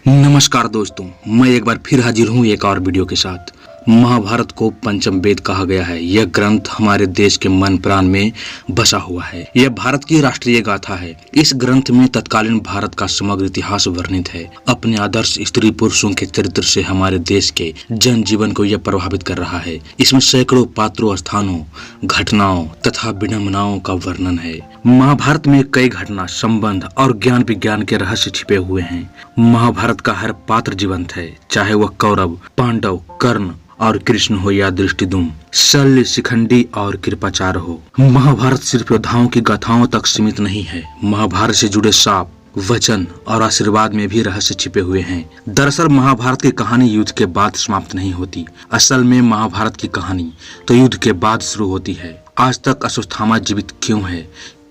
नमस्कार दोस्तों, मैं एक बार फिर हाजिर हूँ एक और वीडियो के साथ। महाभारत को पंचम वेद कहा गया है। यह ग्रंथ हमारे देश के मन प्राण में बसा हुआ है। यह भारत की राष्ट्रीय गाथा है। इस ग्रंथ में तत्कालीन भारत का समग्र इतिहास वर्णित है। अपने आदर्श स्त्री पुरुषों के चरित्र से हमारे देश के जन जीवन को यह प्रभावित कर रहा है। इसमें सैकड़ों पात्रों, स्थानों, घटनाओं तथा विडंबनाओं का वर्णन है। महाभारत में कई घटना, संबंध और ज्ञान विज्ञान के रहस्य छिपे हुए हैं। महाभारत का हर पात्र जीवंत है, चाहे वह कौरव, पांडव, कर्ण और कृष्ण हो या दृष्टिदुम्न, शल्य, शिखंडी और कृपाचार्य हो। महाभारत सिर्फ योद्धाओं की गाथाओं तक सीमित नहीं है। महाभारत से जुड़े शाप, वचन और आशीर्वाद में भी रहस्य छिपे हुए हैं। दरअसल महाभारत की कहानी युद्ध के बाद समाप्त नहीं होती। असल में महाभारत की कहानी तो युद्ध के बाद शुरू होती है। आज तक अश्वत्थामा जीवित क्यों है,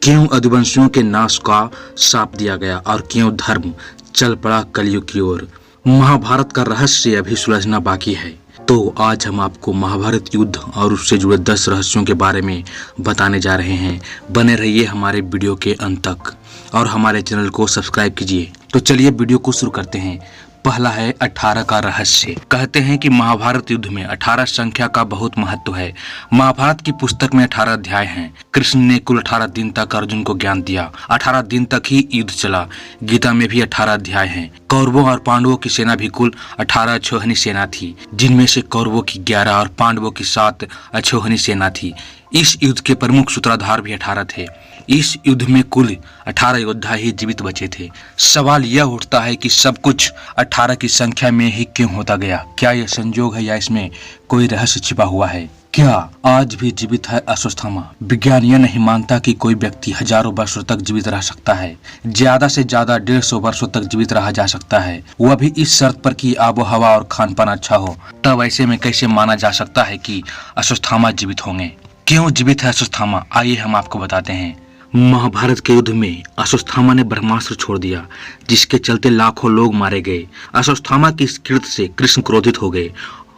क्यों यदुवंशियों के नाश का शाप दिया गया और क्यों धर्म चल पड़ा कलयुग की ओर। महाभारत का रहस्य अभी सुलझना बाकी है। तो आज हम आपको महाभारत युद्ध और उससे जुड़े 10 रहस्यों के बारे में बताने जा रहे हैं। बने रहिए हमारे वीडियो के अंत तक और हमारे चैनल को सब्सक्राइब कीजिए। तो चलिए वीडियो को शुरू करते हैं। पहला है 18 का रहस्य। कहते हैं कि महाभारत युद्ध में 18 संख्या का बहुत महत्व है। महाभारत की पुस्तक में 18 अध्याय हैं। कृष्ण ने कुल 18 दिन तक अर्जुन को ज्ञान दिया। 18 दिन तक ही युद्ध चला। गीता में भी 18 अध्याय हैं। कौरवों और पांडवों की सेना भी कुल 18 अक्षौहिणी सेना थी, जिनमें से कौरवों की 11 और पांडवों की 7 अक्षौहिणी सेना थी। इस युद्ध के प्रमुख सूत्रधार भी 18 थे। इस युद्ध में कुल 18 योद्धा ही जीवित बचे थे। सवाल यह उठता है कि सब कुछ 18 की संख्या में ही क्यों होता गया? क्या यह संयोग है या इसमें कोई रहस्य छिपा हुआ है? क्या आज भी जीवित है अश्वत्थामा? विज्ञान यह नहीं मानता कि कोई व्यक्ति हजारों वर्षों तक जीवित रह सकता है। ज्यादा से ज्यादा 150 वर्षों तक जीवित रहा जा सकता है, वह भी इस शर्त पर कि आबो हवा और खान पान अच्छा हो। तब ऐसे में कैसे माना जा सकता है कि अश्वत्थामा जीवित होंगे? क्यों जीवित है अश्वत्थामा? आइए हम आपको बताते हैं। महाभारत के युद्ध में अश्वत्थामा ने ब्रह्मास्त्र छोड़ दिया, जिसके चलते लाखों लोग मारे गए। अश्वत्थामा की इस कृत्य से कृष्ण क्रोधित हो गए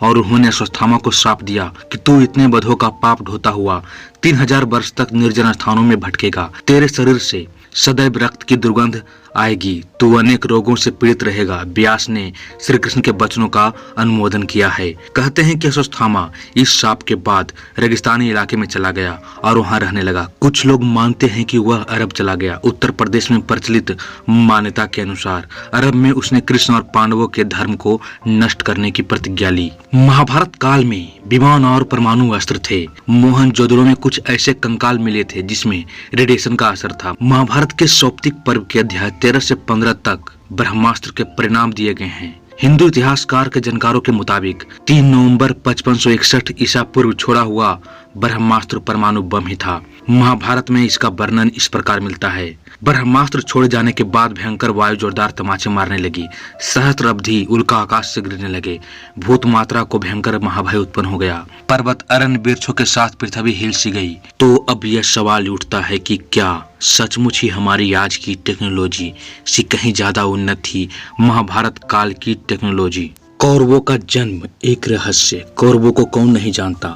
और उन्होंने अश्वत्थामा को श्राप दिया कि तू इतने बधों का पाप ढोता हुआ 3000 वर्ष तक निर्जन स्थानों में भटकेगा। तेरे शरीर से सदैव रक्त की दुर्गंध आएगी, तू अनेक रोगों से पीड़ित रहेगा। व्यास ने श्री कृष्ण के वचनों का अनुमोदन किया है। कहते हैं कि अश्वत्थामा इस शाप के बाद रेगिस्तानी इलाके में चला गया और वहां रहने लगा। कुछ लोग मानते हैं कि वह अरब चला गया। उत्तर प्रदेश में प्रचलित मान्यता के अनुसार अरब में उसने कृष्ण और पांडवों के धर्म को नष्ट करने की प्रतिज्ञा ली। महाभारत काल में विमान और परमाणु अस्त्र थे। मोहनजोदड़ो में कुछ ऐसे कंकाल मिले थे जिसमें रेडिएशन का असर था। महाभारत के सौप्तिक पर्व के अध्याय 13 से 15 तक ब्रह्मास्त्र के परिणाम दिए गए हैं। हिंदू इतिहासकार के जानकारों के मुताबिक 3 नवंबर 5561 ईसा पूर्व छोड़ा हुआ ब्रह्मास्त्र परमाणु बम ही था। महाभारत में इसका वर्णन इस प्रकार मिलता है। ब्रह्मास्त्र छोड़े जाने के बाद भयंकर वायु जोरदार तमाचे मारने लगी। सहस्त्र अवधि उल्का आकाश से गिरने लगे। भूत मात्रा को भयंकर महाभय उत्पन्न हो गया। पर्वत, अरण्य, वृक्षों के साथ पृथ्वी हिल सी गई। तो अब यह सवाल उठता है कि क्या सचमुच ही हमारी आज की टेक्नोलॉजी से कहीं ज्यादा उन्नत थी महाभारत काल की टेक्नोलॉजी? कौरवों का जन्म एक रहस्य। कौरवों को कौन नहीं जानता।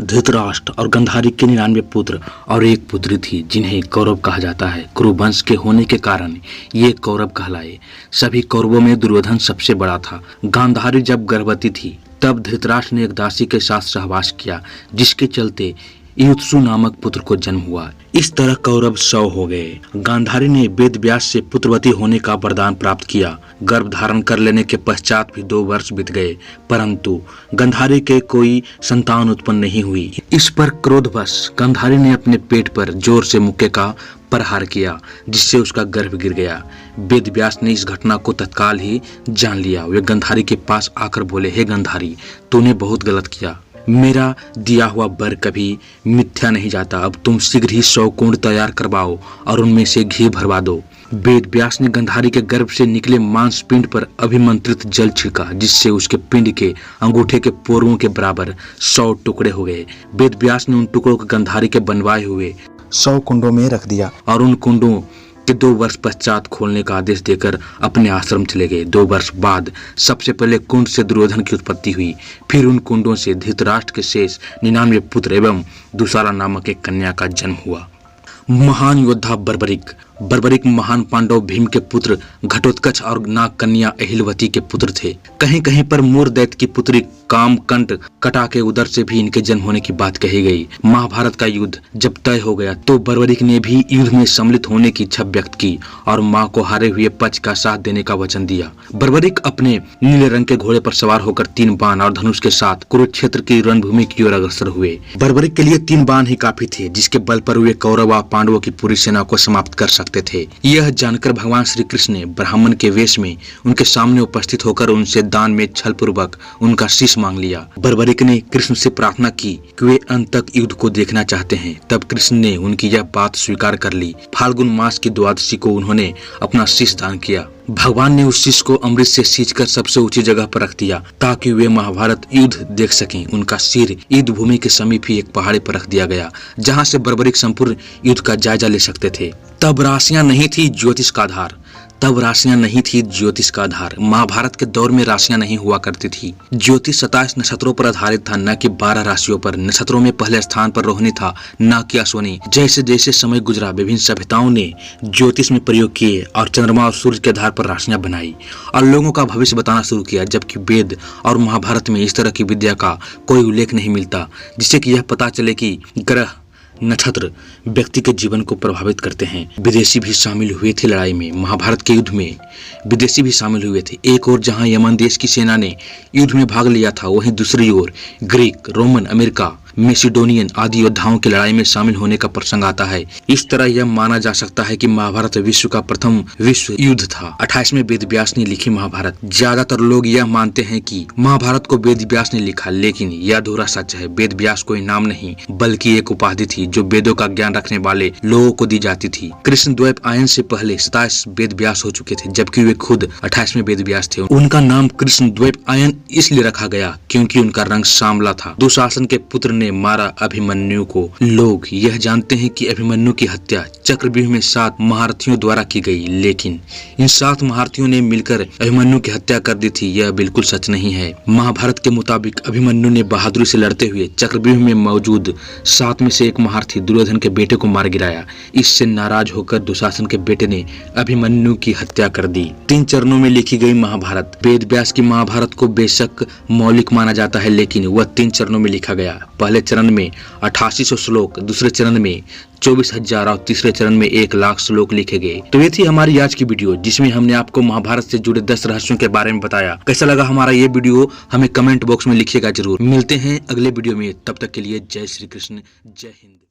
धृतराष्ट्र और गांधारी के 99 पुत्र और एक पुत्री थी, जिन्हें कौरव कहा जाता है। कुरुवंश के होने के कारण ये कौरव कहलाए। सभी कौरवों में दुर्योधन सबसे बड़ा था। गांधारी जब गर्भवती थी तब धृतराष्ट्र ने एक दासी के साथ सहवास किया, जिसके चलते युत्सु नामक पुत्र को जन्म हुआ। इस तरह कौरव 100 हो गए। गांधारी ने वेद व्यास से पुत्रवती होने का वरदान प्राप्त किया। गर्भ धारण कर लेने के पश्चात भी 2 वर्ष बीत गए, परंतु गांधारी के कोई संतान उत्पन्न नहीं हुई। इस पर क्रोधवश गांधारी ने अपने पेट पर जोर से मुक्के का प्रहार किया, जिससे उसका गर्भ गिर गया। वेद व्यास ने इस घटना को तत्काल ही जान लिया। वे गांधारी के पास आकर बोले, हे गांधारी, तूने बहुत गलत किया। मेरा दिया हुआ वर कभी मिथ्या नहीं जाता। अब तुम शीघ्र ही 100 कुंड तैयार करवाओ और उनमें से घी भरवा दो। वेद व्यास ने गांधारी के गर्भ से निकले मांस पिंड पर अभिमंत्रित जल छिड़का, जिससे उसके पिंड के अंगूठे के पोरुओं के बराबर 100 टुकड़े हो गए। वेद व्यास ने उन टुकड़ों को गांधारी के बनवाए हुए 100 कुंडों में रख दिया और उन कुंडों के 2 वर्ष पश्चात खोलने का आदेश देकर अपने आश्रम चले गए। 2 वर्ष बाद सबसे पहले कुंड से दुर्योधन की उत्पत्ति हुई। फिर उन कुंडों से धृतराष्ट्र के शेष 99 पुत्र एवं दुशाला नामक एक कन्या का जन्म हुआ। महान योद्धा बर्बरिक बर्बरिक महान पांडव भीम के पुत्र घटोत्कच और नाग कन्या अहिलवती के पुत्र थे। कहीं कहीं पर मूर दैत्य की पुत्री कामकंट कटा के उदर से भी इनके जन्म होने की बात कही गई। महाभारत का युद्ध जब तय हो गया तो बर्बरिक ने भी युद्ध में सम्मिलित होने की इच्छा व्यक्त की और मां को हारे हुए पक्ष का साथ देने का वचन दिया। बर्बरिक अपने नीले रंग के घोड़े पर सवार होकर 3 बाण और धनुष के साथ कुरुक्षेत्र की रणभूमि की ओर अग्रसर हुए। बर्बरिक के लिए 3 बाण ही काफी थे, जिसके बल पर वे कौरव व पांडवों की पूरी सेना को समाप्त कर सकते थे। यह जानकर भगवान श्री कृष्ण ने ब्राह्मण के वेश में उनके सामने उपस्थित होकर उनसे दान में छल पूर्वक उनका शीश मांग लिया। बर्बरिक ने कृष्ण से प्रार्थना की कि वे अंत तक युद्ध को देखना चाहते हैं। तब कृष्ण ने उनकी यह बात स्वीकार कर ली। फाल्गुन मास की द्वादशी को उन्होंने अपना शीश दान किया। भगवान ने उस शीश को अमृत से सींचकर सबसे ऊंची जगह पर रख दिया ताकि वे महाभारत युद्ध देख सकें। उनका सिर युद्ध भूमि के समीप ही एक पहाड़ी पर रख दिया गया, जहां से बर्बरिक संपूर्ण युद्ध का जायजा ले सकते थे। तब राशियां नहीं थी ज्योतिष का आधार। महाभारत के दौर में राशियां नहीं हुआ करती थी। ज्योतिष 27 नक्षत्रों पर आधारित था, न कि 12 राशियों पर। नक्षत्रों में पहले स्थान पर रोहिणी था, न कि अश्विनी। जैसे जैसे समय गुजरा विभिन्न सभ्यताओं ने ज्योतिष में प्रयोग किए और चंद्रमा और सूर्य के आधार पर राशियां बनाई और लोगों का भविष्य बताना शुरू किया। जबकि वेद और महाभारत में इस तरह की विद्या का कोई उल्लेख नहीं मिलता जिससे कि यह पता चले कि ग्रह नक्षत्र व्यक्ति के जीवन को प्रभावित करते हैं। विदेशी भी शामिल हुए थे लड़ाई में। महाभारत के युद्ध में विदेशी भी शामिल हुए थे। एक ओर जहां यमन देश की सेना ने युद्ध में भाग लिया था, वहीं दूसरी ओर ग्रीक, रोमन, अमेरिका, मैसिडोनियन आदि योद्धाओं की लड़ाई में शामिल होने का प्रसंग आता है। इस तरह यह माना जा सकता है कि महाभारत विश्व का प्रथम विश्व युद्ध था। 28वें वेद व्यास ने लिखी महाभारत। ज्यादातर लोग यह मानते हैं कि महाभारत को वेद व्यास ने लिखा, लेकिन यह अधूरा सच है। वेद व्यास कोई नाम नहीं बल्कि एक उपाधि थी जो वेदों का ज्ञान रखने वाले लोगों को दी जाती थी। कृष्ण द्वैप आयन से पहले 27 वेद व्यास हो चुके थे, जबकि वे खुद 28वें वेद व्यास थे। उनका नाम कृष्ण द्वैप आयन इसलिए रखा गया क्योंकि उनका रंग सांवला था। दुशासन के पुत्र ने मारा अभिमन्यु को। लोग यह जानते हैं कि अभिमन्यु की हत्या चक्रव्यूह में 7 महारथियों द्वारा की गई, लेकिन इन 7 महारथियों ने मिलकर अभिमन्यु की हत्या कर दी थी। यह बिल्कुल सच नहीं है। महाभारत के मुताबिक अभिमन्यु ने बहादुरी से लड़ते हुए चक्रव्यूह में मौजूद 7 में से एक महारथी दुर्योधन के बेटे को मार गिराया। इससे नाराज होकर दुशासन के बेटे ने अभिमन्यु की हत्या कर दी। 3 चरणों में लिखी गई महाभारत। वेद व्यास की महाभारत को बेशक मौलिक माना जाता है, लेकिन वह 3 चरणों में लिखा गया। पहले चरण में 8800 श्लोक, दूसरे चरण में 24,000 और तीसरे चरण में 1,00,000 श्लोक लिखे गए। तो ये थी हमारी आज की वीडियो, जिसमें हमने आपको महाभारत से जुड़े 10 रहस्यों के बारे में बताया। कैसा लगा हमारा ये वीडियो हमें कमेंट बॉक्स में लिखिएगा जरूर। मिलते हैं अगले वीडियो में, तब तक के लिए जय श्री कृष्ण, जय हिंद।